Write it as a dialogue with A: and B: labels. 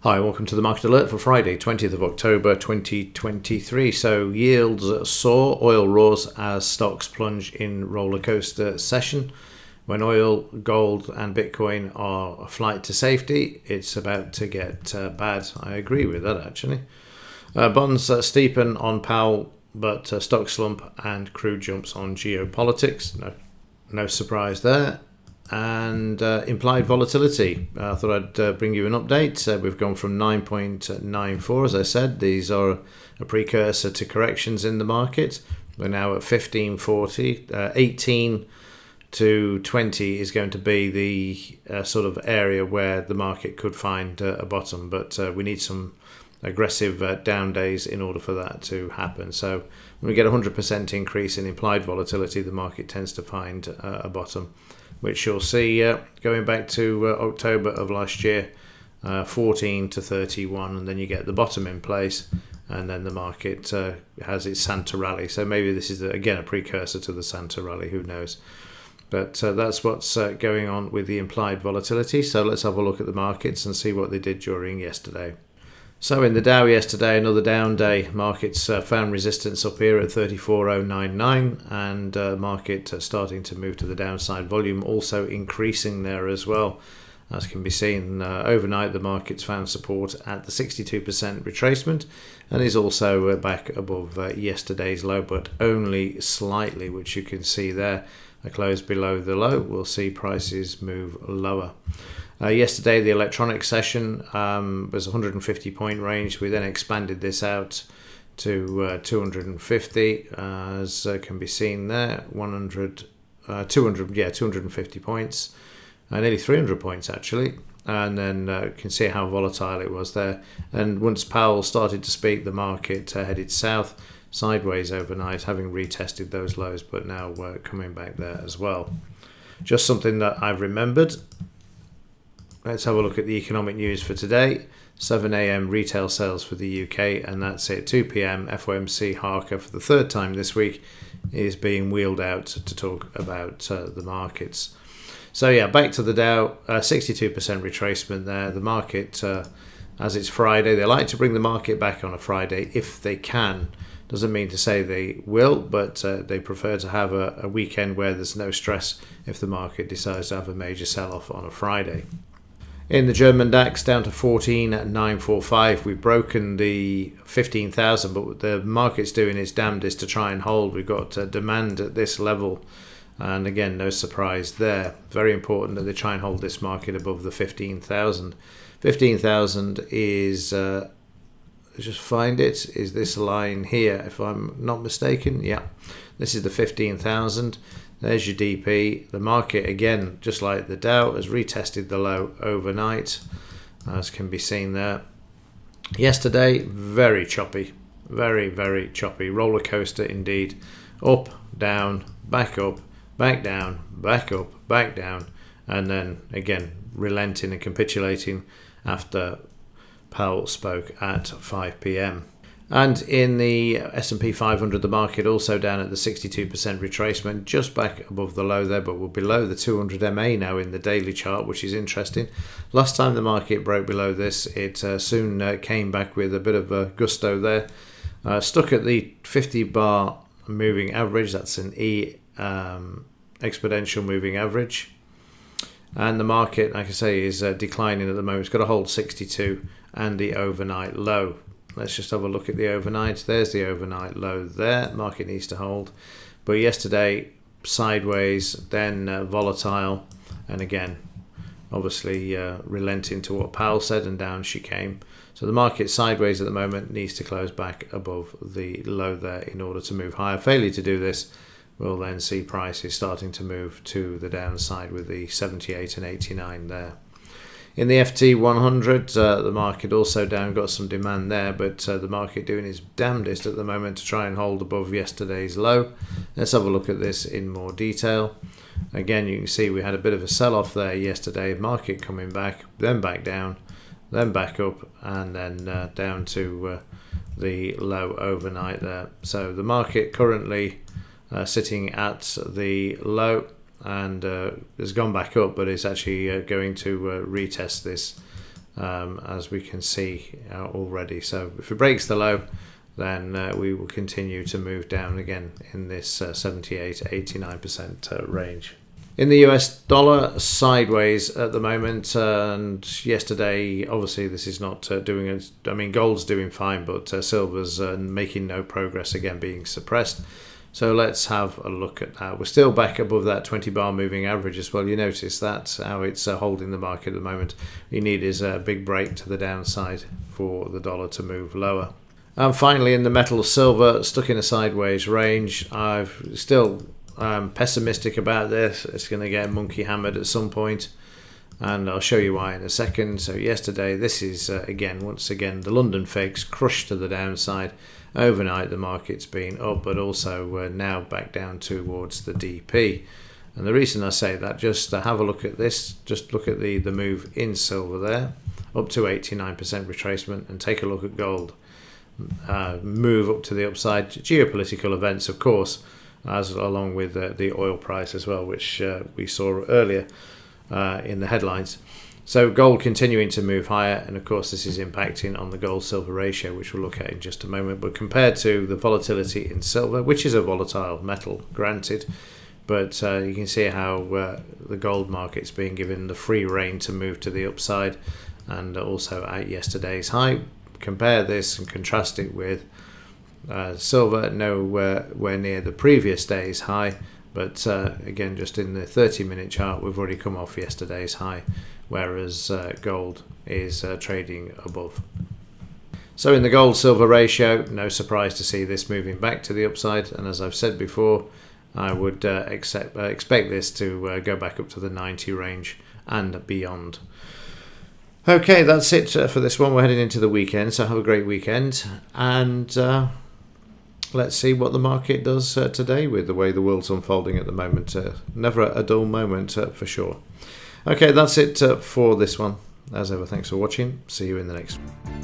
A: Hi, welcome to the Market Alert for Friday, 20th of October 2023. So yields soar, oil roars as stocks plunge in rollercoaster session. When oil, gold and Bitcoin are a flight to safety, it's about to get bad. I agree with that actually. Bonds steepen on Powell, but stock slump and crude jumps on geopolitics. No surprise there. And implied volatility. I thought I'd bring you an update. We've gone from 9.94, as I said. These are a precursor to corrections in the market. We're now at 1540. 18 to 20 is going to be the sort of area where the market could find a bottom, but we need some aggressive down days in order for that to happen. So when we get a 100% increase in implied volatility, the market tends to find a bottom, which you'll see going back to October of last year, 14 to 31, and then you get the bottom in place, and then the market has its Santa rally. So maybe this is, again, a precursor to the Santa rally, who knows. But that's what's going on with the implied volatility. So let's have a look at the markets and see what they did during yesterday. So in the Dow yesterday, another down day. Markets found resistance up here at 34,099, and market starting to move to the downside. Volume also increasing there as well. As can be seen, overnight the markets found support at the 62% retracement and is also back above yesterday's low, but only slightly, which you can see there. A close below the low. We'll see prices move lower. Yesterday, the electronic session was 150 point range. We then expanded this out to 250, as can be seen there. 250 points, nearly 300 points actually. And then you can see how volatile it was there. And once Powell started to speak, the market headed south, sideways overnight, having retested those lows, but now coming back there as well. Just something that I've remembered. Let's have a look at the economic news for today. 7 a.m. retail sales for the UK, and that's it. 2 p.m. FOMC Harker for the third time this week is being wheeled out to talk about the markets. So yeah, back to the Dow, 62% retracement there. The market, as it's Friday, they like to bring the market back on a Friday if they can. Doesn't mean to say they will, but they prefer to have a weekend where there's no stress if the market decides to have a major sell-off on a Friday. In the German DAX, down to 14,945. We've broken the 15,000, but the market's doing its damnedest to try and hold. We've got demand at this level, and again, no surprise there. Very important that they try and hold this market above the 15,000. 15,000 is, just find it, is this line here, if I'm not mistaken. Yeah, this is the 15,000. There's your DP. The market, again, just like the Dow, has retested the low overnight, as can be seen there. Yesterday, very choppy. Very, very choppy. Roller coaster indeed. Up, down, back up, back down, back up, back down. And then, again, relenting and capitulating after Powell spoke at 5 p.m. And in the S&P 500, the market also down at the 62% retracement, just back above the low there, but we're below the 200 MA now in the daily chart, which is interesting. Last time the market broke below this, it soon came back with a bit of a gusto there. Stuck at the 50 bar moving average, that's an E exponential moving average. And the market, like I say, is declining at the moment. It's got to hold 62 and the overnight low. Let's just have a look at the overnight. There's the overnight low there. Market needs to hold. But yesterday, sideways, then volatile. And again, obviously relenting to what Powell said, and down she came. So the market sideways at the moment, needs to close back above the low there in order to move higher. Failure to do this, we'll then see prices starting to move to the downside with the 78 and 89 there. In the FT 100, the market also down, got some demand there, but the market doing its damnedest at the moment to try and hold above yesterday's low. Let's have a look at this in more detail. Again, you can see we had a bit of a sell-off there yesterday, market coming back, then back down, then back up, and then down to the low overnight there. So the market currently sitting at the low, and has gone back up, but it's actually going to retest this as we can see already. So if it breaks the low, then we will continue to move down again in this 78-89% range. In the US dollar, sideways at the moment, and yesterday, obviously this is not doing it. I mean, gold's doing fine, but silver's making no progress, again being suppressed. So let's have a look at that. We're still back above that 20 bar moving average as well. You notice that's how it's holding the market at the moment. You need is a big break to the downside for the dollar to move lower. And finally, in the metal, silver stuck in a sideways range. I've still pessimistic about this. It's going to get monkey hammered at some point, and I'll show you why in a second. So yesterday, this is once again the London fix crushed to the downside. Overnight the market's been up, but also now back down towards the DP. And the reason I say that, just have a look at this, just look at the move in silver there, up to 89% retracement, and take a look at gold, move up to the upside. Geopolitical events, of course, as along with the oil price as well, which we saw earlier in the headlines. So gold continuing to move higher, and of course this is impacting on the gold-silver ratio, which we'll look at in just a moment. But compared to the volatility in silver, which is a volatile metal, granted, but you can see how the gold market's being given the free rein to move to the upside, and also at yesterday's high. Compare this and contrast it with silver, nowhere near the previous day's high, but again, just in the 30-minute chart, we've already come off yesterday's high, whereas gold is trading above. So in the gold-silver ratio, no surprise to see this moving back to the upside, and as I've said before, I would expect this to go back up to the 90 range and beyond. Okay, that's it for this one. We're heading into the weekend, so have a great weekend, and let's see what the market does today with the way the world's unfolding at the moment. Never a dull moment for sure. Okay, that's it for this one. As ever, thanks for watching. See you in the next one.